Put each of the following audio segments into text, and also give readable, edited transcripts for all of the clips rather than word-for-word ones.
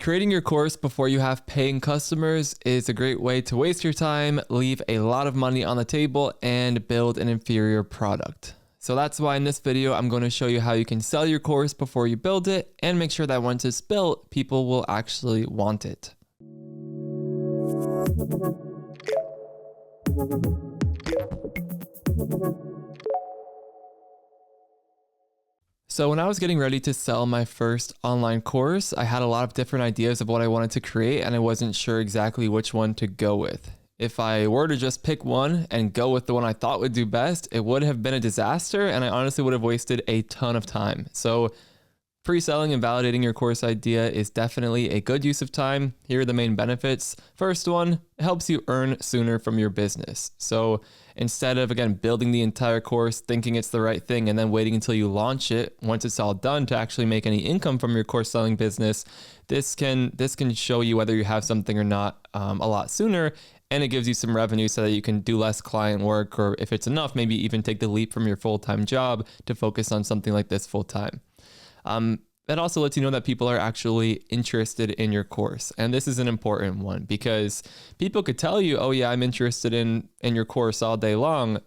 Creating your course before you have paying customers is a great way to waste your time, leave a lot of money on the table, and build an inferior product. So that's why in this video, I'm going to show you how you can sell your course before you build it and make sure that once it's built, people will actually want it. So when I was getting ready to sell my first online course, I had a lot of different ideas of what I wanted to create, and I wasn't sure exactly which one to go with. If I were to just pick one and go with the one I thought would do best, it would have been a disaster, and I honestly would have wasted a ton of time. So pre-selling and validating your course idea is definitely a good use of time. Here are the main benefits. First one, it helps you earn sooner from your business. So instead of, again, building the entire course, thinking it's the right thing, and then waiting until you launch it, once it's all done to actually make any income from your course selling business, this can show you whether you have something or not a lot sooner, and it gives you some revenue so that you can do less client work, or if it's enough, maybe even take the leap from your full-time job to focus on something like this full-time. That also lets you know that people are actually interested in your course. And this is an important one because people could tell you, oh yeah, I'm interested in your course all day long.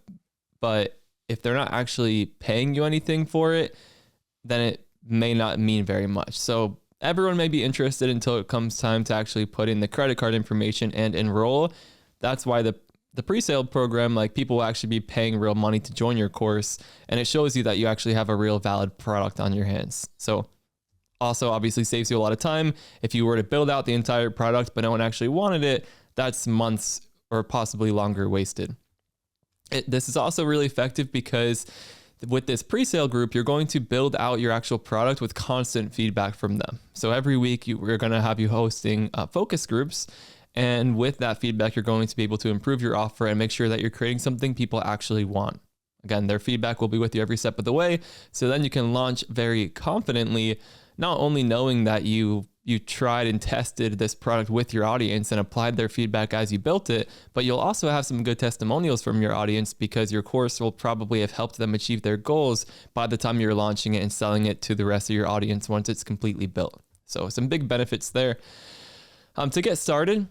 But if they're not actually paying you anything for it, then it may not mean very much. So everyone may be interested until it comes time to actually put in the credit card information and enroll. That's why the pre-sale program, like, people will actually be paying real money to join your course, and it shows you that you actually have a real valid product on your hands. So also obviously saves you a lot of time. If you were to build out the entire product but no one actually wanted it, that's months or possibly longer wasted. This is also really effective because with this pre-sale group, you're going to build out your actual product with constant feedback from them. So every week we're going to have you hosting focus groups. And with that feedback, you're going to be able to improve your offer and make sure that you're creating something people actually want. Again, their feedback will be with you every step of the way. So then you can launch very confidently, not only knowing that you tried and tested this product with your audience and applied their feedback as you built it, but you'll also have some good testimonials from your audience because your course will probably have helped them achieve their goals by the time you're launching it and selling it to the rest of your audience once it's completely built. So some big benefits there. To get started,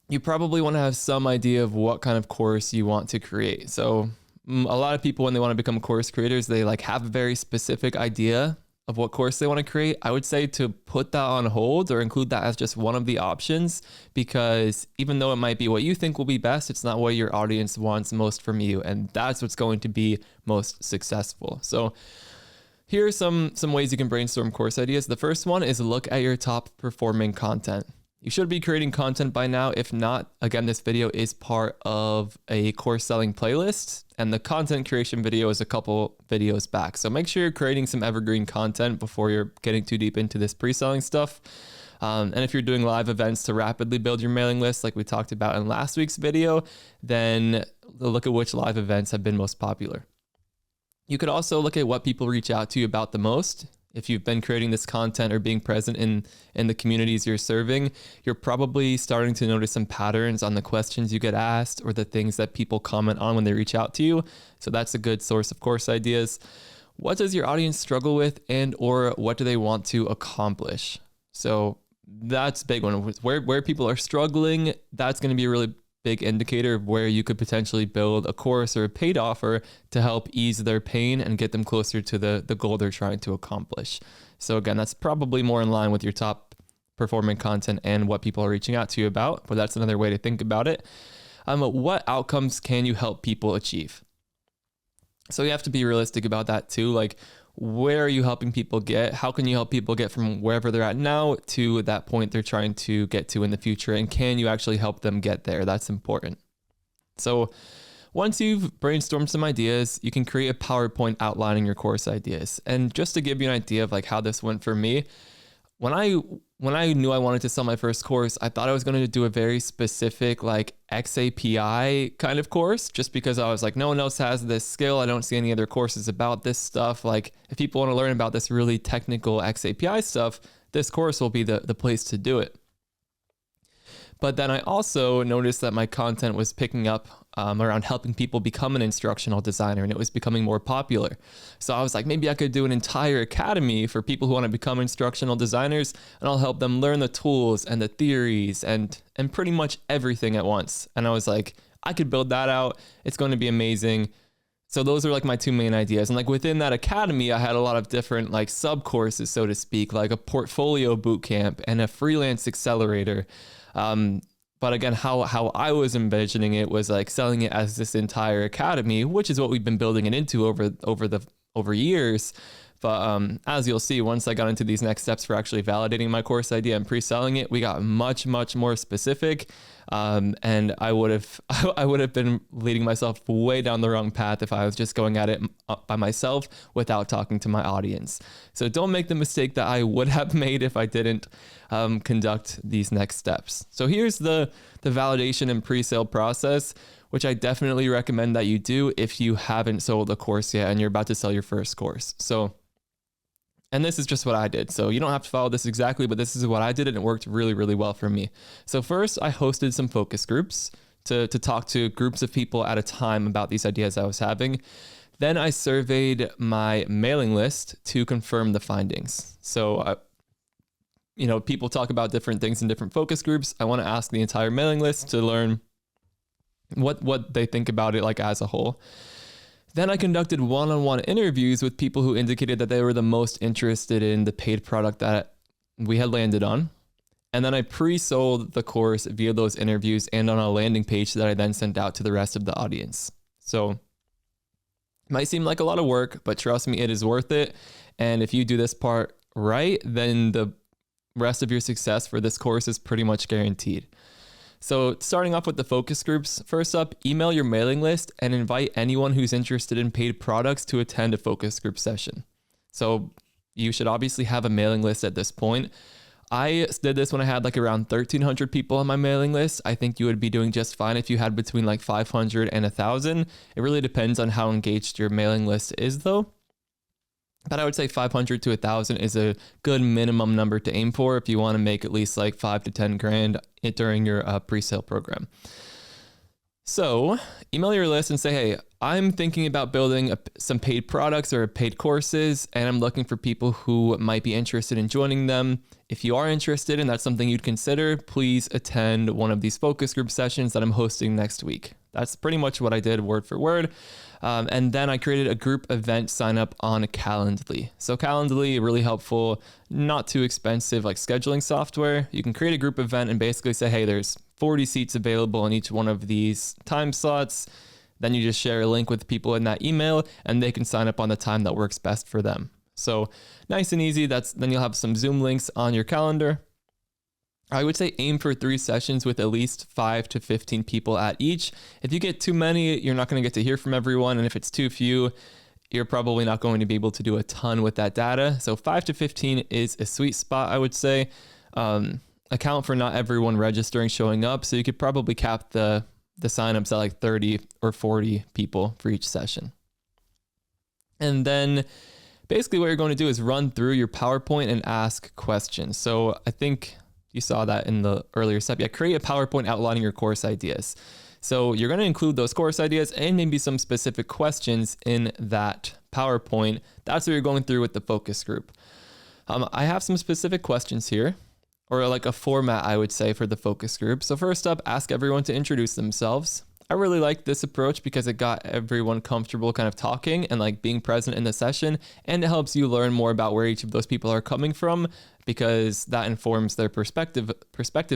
you probably want to have some idea of what kind of course you want to create. So a lot of people, when they want to become course creators, they have a very specific idea of what course they want to create. I would say to put that on hold or include that as just one of the options, because even though it might be what you think will be best, it's not what your audience wants most from you. And that's what's going to be most successful. So here are some ways you can brainstorm course ideas. The first one is look at your top performing content. You should be creating content by now. If not, again, this video is part of a course selling playlist, and the content creation video is a couple videos back. So make sure you're creating some evergreen content before you're getting too deep into this pre-selling stuff. And if you're doing live events to rapidly build your mailing list, like we talked about in last week's video, then look at which live events have been most popular. You could also look at what people reach out to you about the most. If you've been creating this content or being present in the communities you're serving, you're probably starting to notice some patterns on the questions you get asked or the things that people comment on when they reach out to you. So that's a good source of course ideas. What does your audience struggle with, and or what do they want to accomplish? So that's a big one. Where people are struggling, that's going to be a really big indicator of where you could potentially build a course or a paid offer to help ease their pain and get them closer to the goal they're trying to accomplish. So again, that's probably more in line with your top performing content and what people are reaching out to you about, but that's another way to think about it. What outcomes can you help people achieve? So you have to be realistic about that too. Like, where are you helping people get? How can you help people get from wherever they're at now to that point they're trying to get to in the future? And can you actually help them get there? That's important. So once you've brainstormed some ideas, you can create a PowerPoint outlining your course ideas. And just to give you an idea of how this went for me, when I knew I wanted to sell my first course, I thought I was going to do a very specific XAPI kind of course, just because I was like, no one else has this skill. I don't see any other courses about this stuff. Like, if people want to learn about this really technical XAPI stuff, this course will be the place to do it. But then I also noticed that my content was picking up around helping people become an instructional designer, and it was becoming more popular. So I was like, maybe I could do an entire academy for people who want to become instructional designers, and I'll help them learn the tools and the theories and pretty much everything at once. And I was like, I could build that out. It's going to be amazing. So those are like my two main ideas. And like within that academy, I had a lot of different like sub courses, so to speak, like a portfolio bootcamp and a freelance accelerator. But again, how I was envisioning it was like selling it as this entire academy, which is what we've been building it into over years. But as you'll see, once I got into these next steps for actually validating my course idea and pre-selling it, we got much more specific. And I would have been leading myself way down the wrong path if I was just going at it by myself without talking to my audience. So don't make the mistake that I would have made if I didn't conduct these next steps. So here's the validation and pre-sale process, which I definitely recommend that you do if you haven't sold a course yet and you're about to sell your first course. And this is just what I did. So you don't have to follow this exactly, but this is what I did, and it worked really well for me. So first, I hosted some focus groups to talk to groups of people at a time about these ideas I was having. Then I surveyed my mailing list to confirm the findings. So, people talk about different things in different focus groups. I want to ask the entire mailing list to learn what they think about it like as a whole. Then I conducted one-on-one interviews with people who indicated that they were the most interested in the paid product that we had landed on. And then I pre-sold the course via those interviews and on a landing page that I then sent out to the rest of the audience. So it might seem like a lot of work, but trust me, it is worth it. And if you do this part right, then the rest of your success for this course is pretty much guaranteed. So starting off with the focus groups, first up, email your mailing list and invite anyone who's interested in paid products to attend a focus group session. So you should obviously have a mailing list at this point. I did this when I had like around 1,300 people on my mailing list. I think you would be doing just fine if you had between like 500 and 1,000. It really depends on how engaged your mailing list is though. But I would say 500 to 1,000 is a good minimum number to aim for if you want to make at least like 5 to 10 grand during your pre-sale program. So email your list and say, hey, I'm thinking about building some paid products or paid courses, and I'm looking for people who might be interested in joining them. If you are interested and that's something you'd consider, please attend one of these focus group sessions that I'm hosting next week. That's pretty much what I did word for word. And then I created a group event sign up on Calendly. So Calendly, really helpful, not too expensive, like scheduling software. You can create a group event and basically say, hey, there's 40 seats available in each one of these time slots. Then you just share a link with people in that email and they can sign up on the time that works best for them. So nice and easy. Then you'll have some Zoom links on your calendar. I would say aim for 3 sessions with at least 5 to 15 people at each. If you get too many, you're not going to get to hear from everyone. And if it's too few, you're probably not going to be able to do a ton with that data. So 5 to 15 is a sweet spot, I would say. Account for not everyone registering, showing up. So you could probably cap the signups at like 30 or 40 people for each session. And then basically what you're going to do is run through your PowerPoint and ask questions. So I think you saw that in the earlier step. Yeah, create a PowerPoint outlining your course ideas. So you're going to include those course ideas and maybe some specific questions in that PowerPoint. That's what you're going through with the focus group. I have some specific questions here, or like a format, I would say, for the focus group. So first up, ask everyone to introduce themselves. I really like this approach because it got everyone comfortable kind of talking and like being present in the session, and it helps you learn more about where each of those people are coming from, because that informs their perspective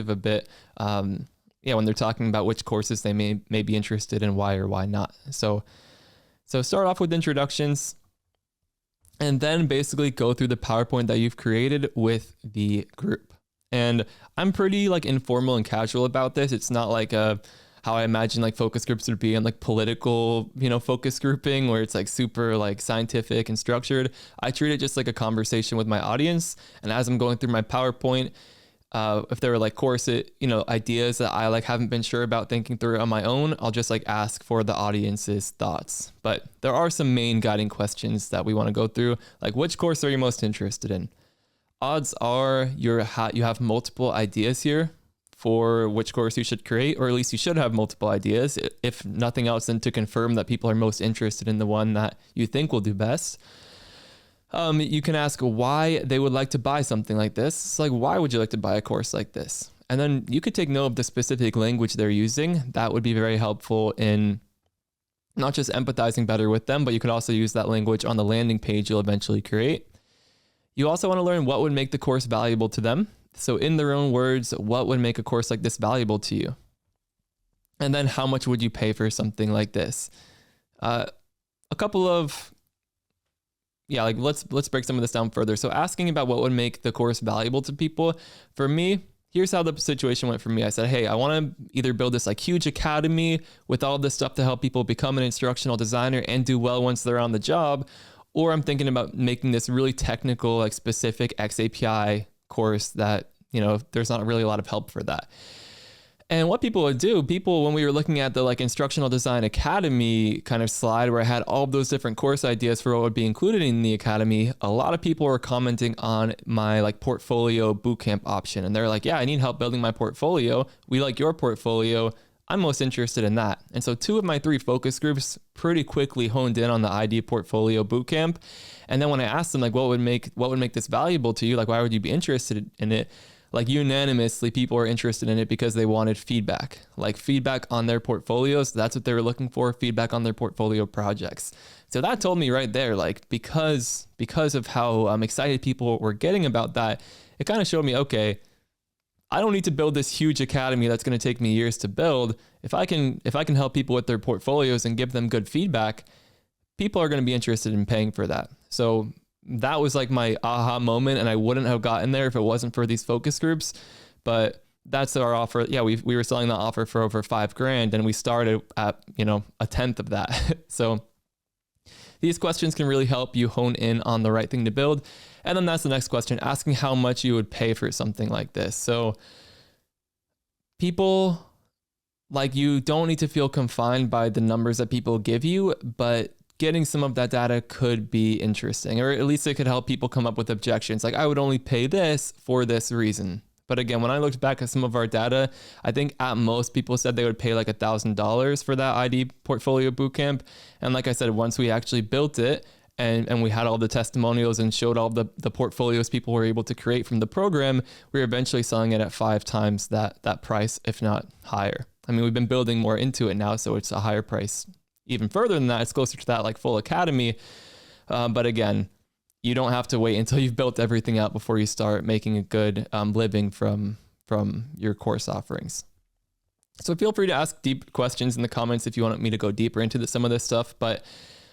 a bit. When they're talking about which courses they may be interested in, why or why not. So start off with introductions, and then basically go through the PowerPoint that you've created with the group. And I'm pretty like informal and casual about this. It's not like how I imagine like focus groups would be in like political, focus grouping where it's like super like scientific and structured. I treat it just like a conversation with my audience. And as I'm going through my PowerPoint, if there are like course, ideas that I like haven't been sure about thinking through on my own, I'll just like ask for the audience's thoughts. But there are some main guiding questions that we want to go through, like which course are you most interested in? Odds are you have multiple ideas here for which course you should create, or at least you should have multiple ideas, if nothing else than to confirm that people are most interested in the one that you think will do best. You can ask why they would like to buy something like this. It's like, why would you like to buy a course like this? And then you could take note of the specific language they're using. That would be very helpful in not just empathizing better with them, but you could also use that language on the landing page you'll eventually create. You also want to learn what would make the course valuable to them. So in their own words, what would make a course like this valuable to you? And then how much would you pay for something like this? A couple of, let's break some of this down further. So asking about what would make the course valuable to people, for me, here's how the situation went for me. I said, hey, I want to either build this like huge academy with all this stuff to help people become an instructional designer and do well once they're on the job, or I'm thinking about making this really technical, like specific XAPI course that, there's not really a lot of help for that. And what people would do, when we were looking at the like Instructional Design Academy kind of slide where I had all of those different course ideas for what would be included in the academy, a lot of people were commenting on my like portfolio bootcamp option. And they're like, yeah, I need help building my portfolio. We like your portfolio. I'm most interested in that. And so 2 of my 3 focus groups pretty quickly honed in on the ID portfolio bootcamp. And then when I asked them like, what would make this valuable to you? Like, why would you be interested in it? Like unanimously, people were interested in it because they wanted feedback, like feedback on their portfolios. That's what they were looking for, feedback on their portfolio projects. So that told me right there, like, because of how excited people were getting about that, it kind of showed me, okay, I don't need to build this huge academy that's going to take me years to build. If I can help people with their portfolios and give them good feedback, people are going to be interested in paying for that. So that was like my aha moment, and I wouldn't have gotten there if it wasn't for these focus groups. But that's our offer. Yeah, we were selling that offer for over $5,000, and we started at a tenth of that. So these questions can really help you hone in on the right thing to build. And then that's the next question, asking how much you would pay for something like this. So people, like, you don't need to feel confined by the numbers that people give you, but getting some of that data could be interesting, or at least it could help people come up with objections. Like, I would only pay this for this reason. But again, when I looked back at some of our data, I think at most people said they would pay like $1,000 for that ID portfolio bootcamp. And like I said, once we actually built it and we had all the testimonials and showed all the portfolios people were able to create from the program, we were eventually selling it at 5 times that price, if not higher. I mean, we've been building more into it now, so it's a higher price. Even further than that, it's closer to that like full academy. But again, you don't have to wait until you've built everything out before you start making a good living from your course offerings. So feel free to ask deep questions in the comments if you want me to go deeper into some of this stuff. But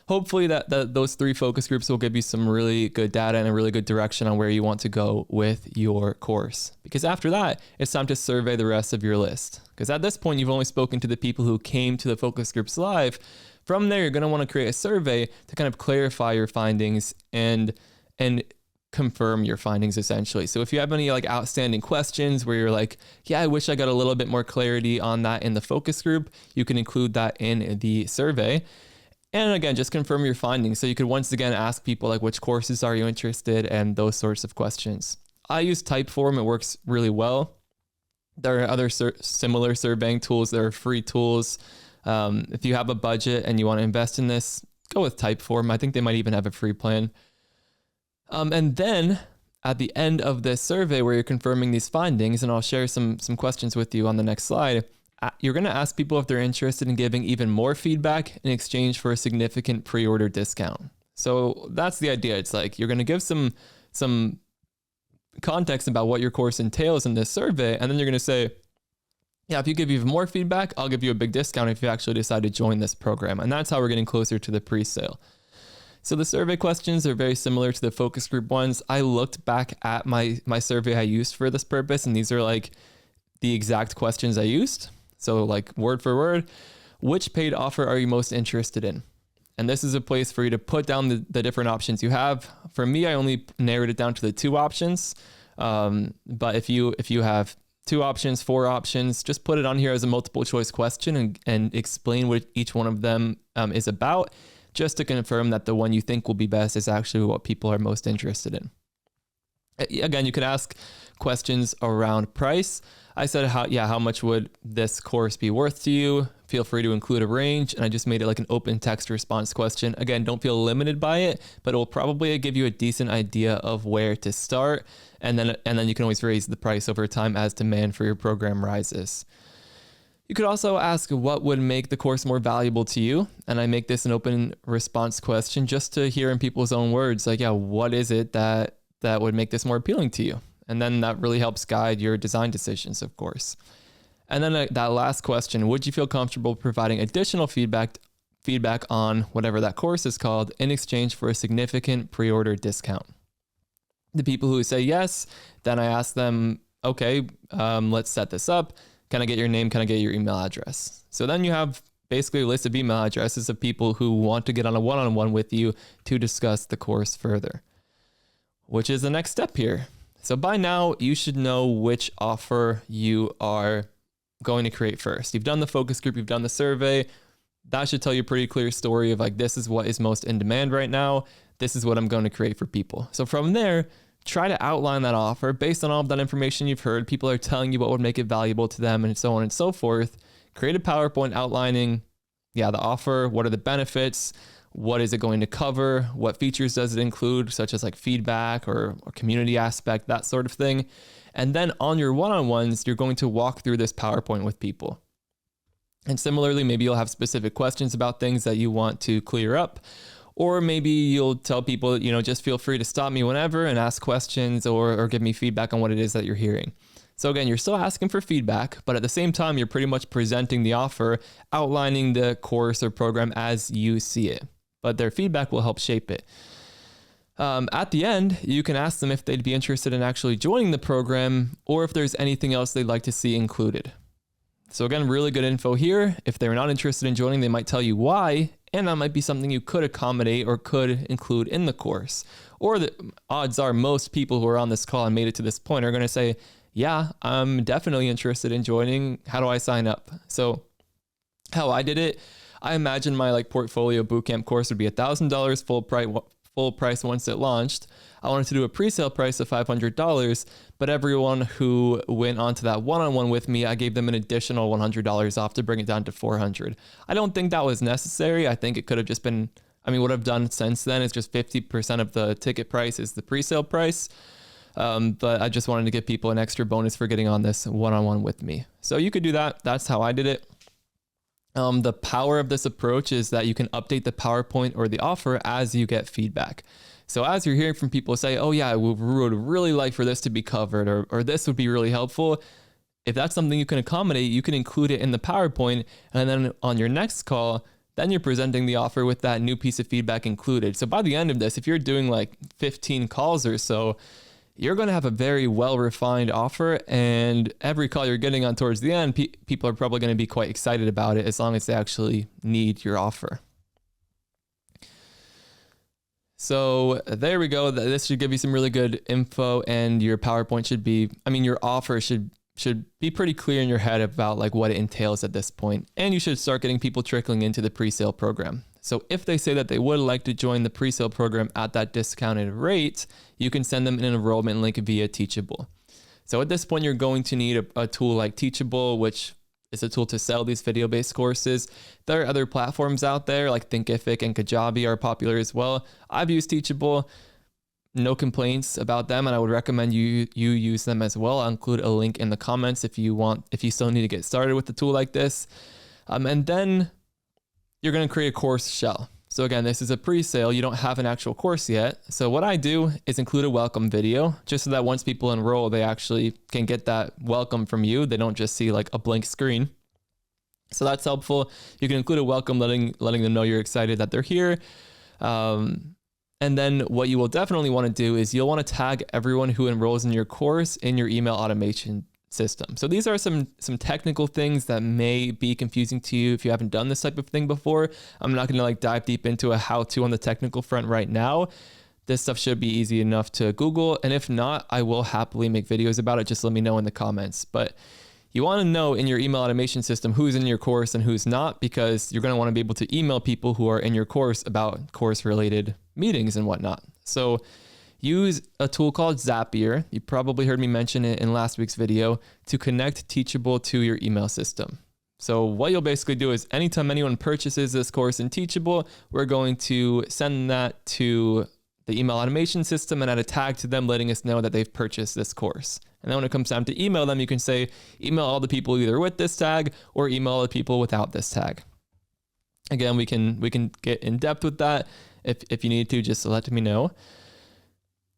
hopefully those 3 focus groups will give you some really good data and a really good direction on where you want to go with your course. Because after that, it's time to survey the rest of your list. Because at this point, you've only spoken to the people who came to the focus groups live. From there, you're going to want to create a survey to kind of clarify your findings and confirm your findings, essentially. So if you have any like outstanding questions where you're like, yeah, I wish I got a little bit more clarity on that in the focus group, you can include that in the survey. And again, just confirm your findings. So you could once again ask people like, which courses are you interested in, and those sorts of questions. I use Typeform. It works really well. There are other similar surveying tools. There are free tools. If you have a budget and you want to invest in this, go with Typeform. I think they might even have a free plan. And then at the end of this survey where you're confirming these findings, and I'll share some questions with you on the next slide, you're going to ask people if they're interested in giving even more feedback in exchange for a significant pre-order discount. So that's the idea. It's like you're going to give some context about what your course entails in this survey, and then you're going to say, yeah, if you give even more feedback, I'll give you a big discount if you actually decide to join this program. And that's how we're getting closer to the pre-sale. So the survey questions are very similar to the focus group ones. I looked back at my survey I used for this purpose, and these are like the exact questions I used. So like word for word, which paid offer are you most interested in? And this is a place for you to put down the different options you have. For me, I only narrowed it down to the 2 options. But if you have 2 options, 4 options, just put it on here as a multiple choice question and explain what each one of them is about, just to confirm that the one you think will be best is actually what people are most interested in. Again, you could ask questions around price. I said, how much would this course be worth to you? Feel free to include a range. And I just made it like an open text response question. Again, don't feel limited by it, but it will probably give you a decent idea of where to start. And then you can always raise the price over time as demand for your program rises. You could also ask what would make the course more valuable to you. And I make this an open response question just to hear in people's own words, like, what is it that would make this more appealing to you? And then that really helps guide your design decisions, of course. And then that last question, would you feel comfortable providing additional feedback on whatever that course is called in exchange for a significant pre-order discount? The people who say yes, then I ask them, okay, let's set this up. Can I get your name? Can I get your email address? So then you have basically a list of email addresses of people who want to get on a one-on-one with you to discuss the course further, which is the next step here. So by now, you should know which offer you are going to create first. You've done the focus group, you've done the survey. That should tell you a pretty clear story of like, this is what is most in demand right now. This is what I'm going to create for people. So from there, try to outline that offer based on all of that information you've heard. People are telling you what would make it valuable to them and so on and so forth. Create a PowerPoint outlining, the offer, what are the benefits, what is it going to cover, what features does it include, such as like feedback or community aspect, that sort of thing. And then on your one-on-ones, you're going to walk through this PowerPoint with people. And similarly, maybe you'll have specific questions about things that you want to clear up. Or maybe you'll tell people, just feel free to stop me whenever and ask questions or give me feedback on what it is that you're hearing. So again, you're still asking for feedback, but at the same time, you're pretty much presenting the offer, outlining the course or program as you see it. But their feedback will help shape it. At the end, you can ask them if they'd be interested in actually joining the program or if there's anything else they'd like to see included. So again, really good info here. If they're not interested in joining, they might tell you why, and that might be something you could accommodate or could include in the course. Or the odds are most people who are on this call and made it to this point are going to say, yeah, I'm definitely interested in joining. How do I sign up? So how I did it, I imagine my portfolio bootcamp course would be $1,000 full price once it launched. I wanted to do a pre-sale price of $500, but everyone who went onto that one-on-one with me, I gave them an additional $100 off to bring it down to $400. I don't think that was necessary. I think it could have just been, what I've done since then is just 50% of the ticket price is the pre-sale price. But I just wanted to give people an extra bonus for getting on this one-on-one with me. So you could do that. That's how I did it. The power of this approach is that you can update the PowerPoint or the offer as you get feedback. So as you're hearing from people say, oh yeah, we would really like for this to be covered or this would be really helpful. If that's something you can accommodate, you can include it in the PowerPoint. And then on your next call, then you're presenting the offer with that new piece of feedback included. So by the end of this, if you're doing 15 calls or so, you're going to have a very well-refined offer, and every call you're getting on towards the end, people are probably going to be quite excited about it as long as they actually need your offer. So there we go. This should give you some really good info, and your PowerPoint should be, your offer should be pretty clear in your head about what it entails at this point, and you should start getting people trickling into the pre-sale program. So if they say that they would like to join the pre-sale program at that discounted rate, you can send them an enrollment link via Teachable. So at this point, you're going to need a tool like Teachable, which is a tool to sell these video-based courses. There are other platforms out there like Thinkific and Kajabi are popular as well. I've used Teachable. No complaints about them, and I would recommend you use them as well. I'll include a link in the comments if you still need to get started with a tool like this. And then you're going to create a course shell. So again, this is a pre-sale. You don't have an actual course yet. So what I do is include a welcome video just so that once people enroll, they actually can get that welcome from you. They don't just see a blank screen. So that's helpful. You can include a welcome, letting them know you're excited that they're here. And then what you will definitely want to do is you'll want to tag everyone who enrolls in your course in your email automation system. So these are some technical things that may be confusing to you if you haven't done this type of thing before. I'm not going to dive deep into a how-to on the technical front right now. This stuff should be easy enough to Google. And if not, I will happily make videos about it. Just let me know in the comments. But you want to know in your email automation system who's in your course and who's not, because you're going to want to be able to email people who are in your course about course-related meetings and whatnot. So use a tool called Zapier. You probably heard me mention it in last week's video, to connect Teachable to your email system. So what you'll basically do is anytime anyone purchases this course in Teachable, we're going to send that to the email automation system and add a tag to them letting us know that they've purchased this course. And then when it comes time to email them, you can say, email all the people either with this tag or email all the people without this tag. Again, we can get in depth with that. If you need to, just let me know.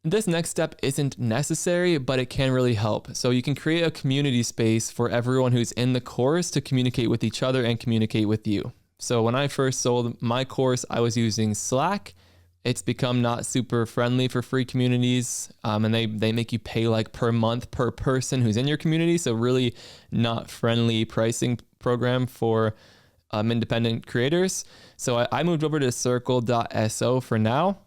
This next step isn't necessary, but it can really help. So you can create a community space for everyone who's in the course to communicate with each other and communicate with you. So when I first sold my course, I was using Slack. It's become not super friendly for free communities, and they make you pay like per month per person who's in your community. So really not friendly pricing program for independent creators. So I moved over to circle.so for now.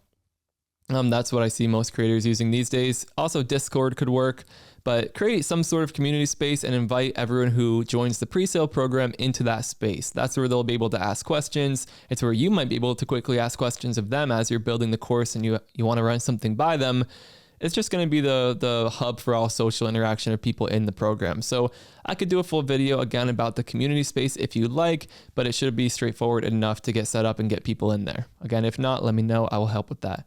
That's what I see most creators using these days. Also, Discord could work, but create some sort of community space and invite everyone who joins the pre-sale program into that space. That's where they'll be able to ask questions. It's where you might be able to quickly ask questions of them as you're building the course and you want to run something by them. It's just going to be the hub for all social interaction of people in the program. So I could do a full video again about the community space if you'd like, but it should be straightforward enough to get set up and get people in there. Again, if not, let me know. I will help with that.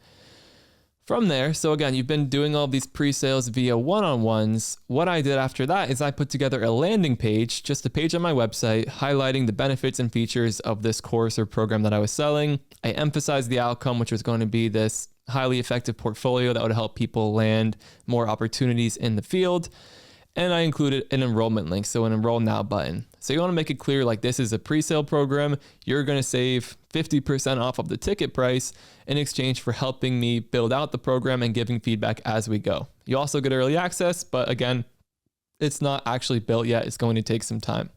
From there, so again, you've been doing all these pre-sales via one-on-ones. What I did after that is I put together a landing page, just a page on my website, highlighting the benefits and features of this course or program that I was selling. I emphasized the outcome, which was going to be this highly effective portfolio that would help people land more opportunities in the field. And I included an enrollment link, so an enroll now button. So you want to make it clear, like, this is a pre-sale program. You're going to save 50% off of the ticket price in exchange for helping me build out the program and giving feedback as we go. You also get early access, but again, it's not actually built yet. It's going to take some time.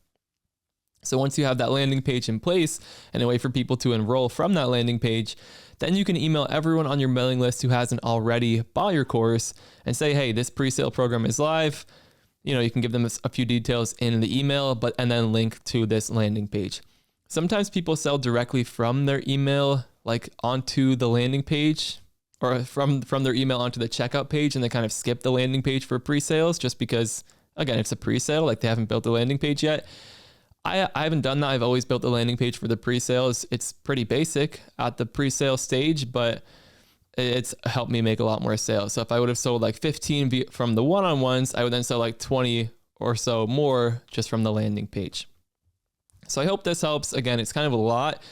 So once you have that landing page in place and a way for people to enroll from that landing page, then you can email everyone on your mailing list who hasn't already bought your course and say, hey, this pre-sale program is live. You know, you can give them a few details in the email, and then link to this landing page. Sometimes people sell directly from their email, like onto the landing page, or from their email onto the checkout page, and they kind of skip the landing page for pre-sales just because, again, it's a pre-sale, like they haven't built the landing page yet. I haven't done that. I've always built the landing page for the pre-sales. It's pretty basic at the pre-sale stage, but it's helped me make a lot more sales. So if I would have sold like 15 from the one-on-ones, I would then sell like 20 or so more just from the landing page. So I hope this helps. Again, it's kind of a lot.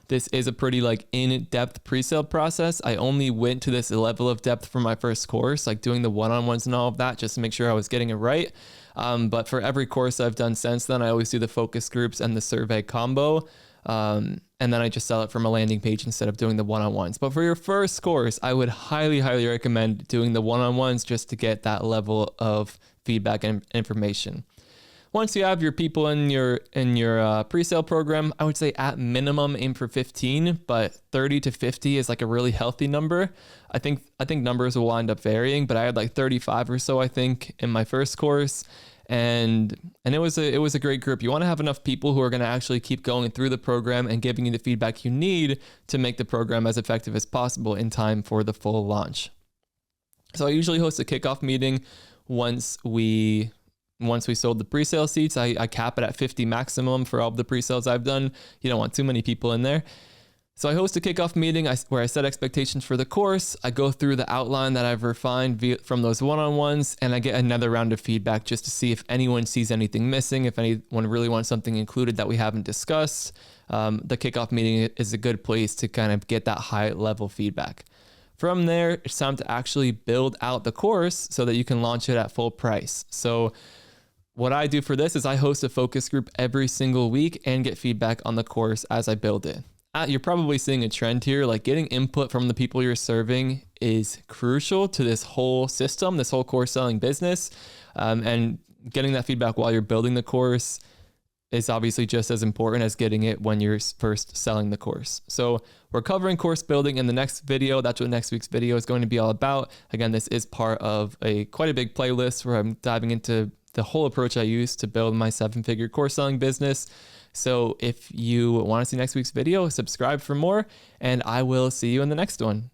This is a pretty like in-depth pre-sale process. I only went to this level of depth for my first course, like doing the one-on-ones and all of that, just to make sure I was getting it right. But for every course I've done since then, I always do the focus groups and the survey combo. And then I just sell it from a landing page instead of doing the one-on-ones. But for your first course, I would highly, highly recommend doing the one-on-ones just to get that level of feedback and information. Once you have your people in your pre-sale program, I would say at minimum aim for 15, but 30 to 50 is like a really healthy number. I think numbers will wind up varying, but I had like 35 or so, I think, in my first course. And it was a great group. You want to have enough people who are going to actually keep going through the program and giving you the feedback you need to make the program as effective as possible in time for the full launch. So I usually host a kickoff meeting once we sold the pre-sale seats. I cap it at 50 maximum for all of the pre-sales I've done. You don't want too many people in there. So I host a kickoff meeting where I set expectations for the course. I go through the outline that I've refined from those one-on-ones, and I get another round of feedback just to see if anyone sees anything missing, if anyone really wants something included that we haven't discussed. The kickoff meeting is a good place to kind of get that high-level feedback. From there, it's time to actually build out the course so that you can launch it at full price. So what I do for this is I host a focus group every single week and get feedback on the course as I build it. You're probably seeing a trend here, like getting input from the people you're serving is crucial to this whole system, this whole course selling business. And getting that feedback while you're building the course is obviously just as important as getting it when you're first selling the course. So we're covering course building in the next video. That's what next week's video is going to be all about. Again, this is part of quite a big playlist where I'm diving into the whole approach I use to build my 7-figure course selling business. So if you want to see next week's video, subscribe for more, and I will see you in the next one.